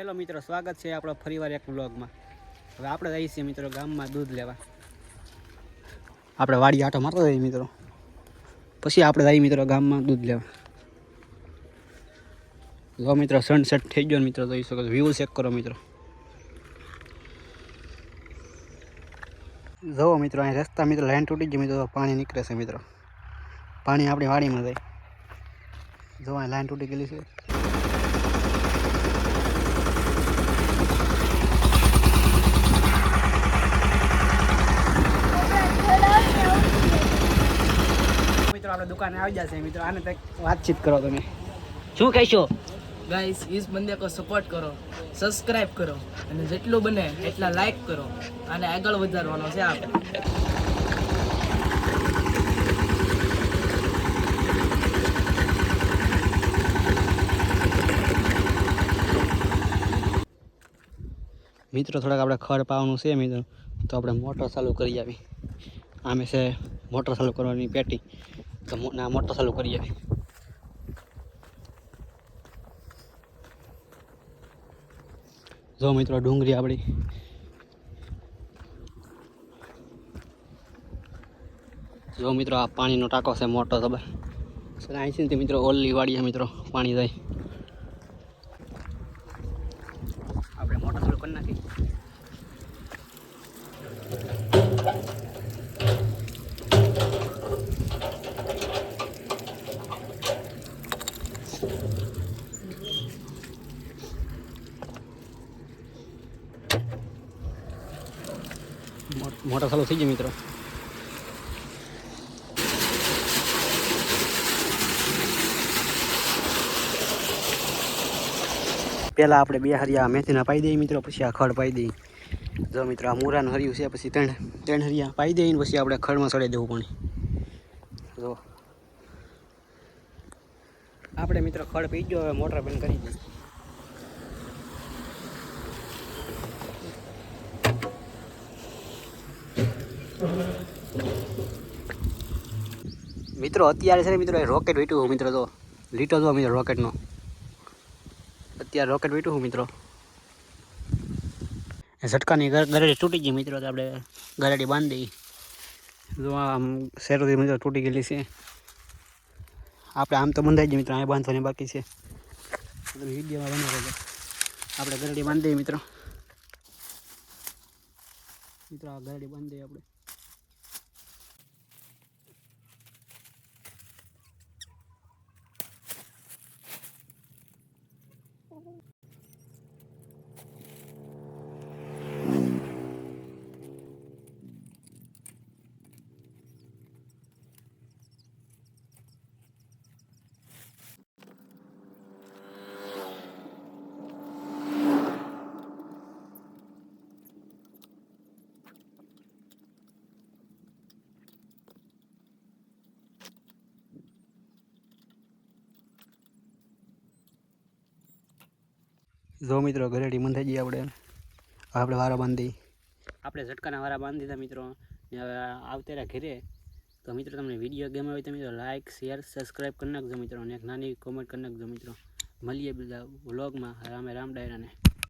Hello મિત્રો, સ્વાગત છે આપણો ફરીવાર એક વ્લોગમાં. હવે આપણે જઈએ છીએ મિત્રો ગામમાં દૂધ લેવા. આપણે વાડી આટો મારતો જઈએ મિત્રો, પછી આપણે જઈએ મિત્રો ગામમાં દૂધ લેવા. જો મિત્રો સનસેટ થઈ ગયો મિત્રો, જોઈ શકો છો. વ્યૂ ચેક કરો મિત્રો. જો મિત્રો અહીં રસ્તા મિત્રો લાઈન તૂટી ગઈ મિત્રો, પાણી નીકળે છે મિત્રો. પાણી આપણી વાડીમાં જાય. જો અહીં લાઈન તૂટી ગયેલી છે. મિત્રો આપણે દુકાને આવી જશે મિત્રો. આને કંઈક વાતચીત કરો તમે, શું કહેશો? गाइस इस बंदे को सपोर्ट करो, सब्सक्राइब करो અને જેટલું બને એટલા લાઈક કરો અને આગળ વધારવાનો છે આપણે. મિત્રો થોડાક આપણે ખડ પાવાનું છે મિત્રો, તો આપણે મોટર ચાલુ કરી આવી. આમે છે મોટર ચાલુ કરવાની પેટી, તો મોટર ચાલુ કરી આવી. જો મિત્રો ડુંગળી આપણી. જો મિત્રો આ પાણીનો ટાંકો છે મોટો ખબર અહીં છે મિત્રો. ઓલી વાડીએ મિત્રો પાણી જાય. આપણે મોટર ચાલુ કરી નાખી. મોટર ચાલુ થઈ ગઈ મિત્રો. પહેલાં આપણે 2 હરિયા મેથીના પાઈ દઈએ મિત્રો, પછી આ ખડ પાઈ દઈએ. જો મિત્રો આ મૂરાનું હરિયું છે, પછી ત્રણ હરિયા પાઈ દઈએ, પછી આપણે ખડમાં ચડાવી દેવું પાણી. જો આપણે મિત્રો ખડ પી ગયો, હવે મોટર બંધ કરી દઈએ. મિત્રો અત્યારે છે ને મિત્રો રોકેટ વેટ્યું હું મિત્રો. જો લીટો જો મિત્રો રોકેટનો. અત્યારે રોકેટ વેટ્યું હું મિત્રો. ઝટકાની ગરેડી તૂટી ગઈ મિત્રો, તો આપણે ગરેડી બાંધી દઈએ. જો આમ શેરોથી મિત્રો તૂટી ગયેલી છે. આપણે આમ તો બંધાઈ ગઈ મિત્રો, અહીંયા બાંધવાની બાકી છે. વિડીયોમાં બનાવી દે. આપણે ગરેડી બાંધી દઈએ મિત્રો. આ ગરેડી બાંધી દઈએ આપણે. જો મિત્રો ગરેડી બંધાઈ ગઈ. આપણે વારા બાંધી. આપણે ઝટકાના વારા બાંધી દીધા મિત્રો. હવે આવતેરા ઘરે. તો મિત્રો તમને વિડીયો ગમે હોય તો મિત્રો લાઇક શેર સબસ્ક્રાઈબ કરી નાખજો મિત્રો, અને એક નાની કોમેન્ટ કરી નાખજો મિત્રો. મળીએ બીજા વ્લોગમાં. રામે રામ ડાયરાને.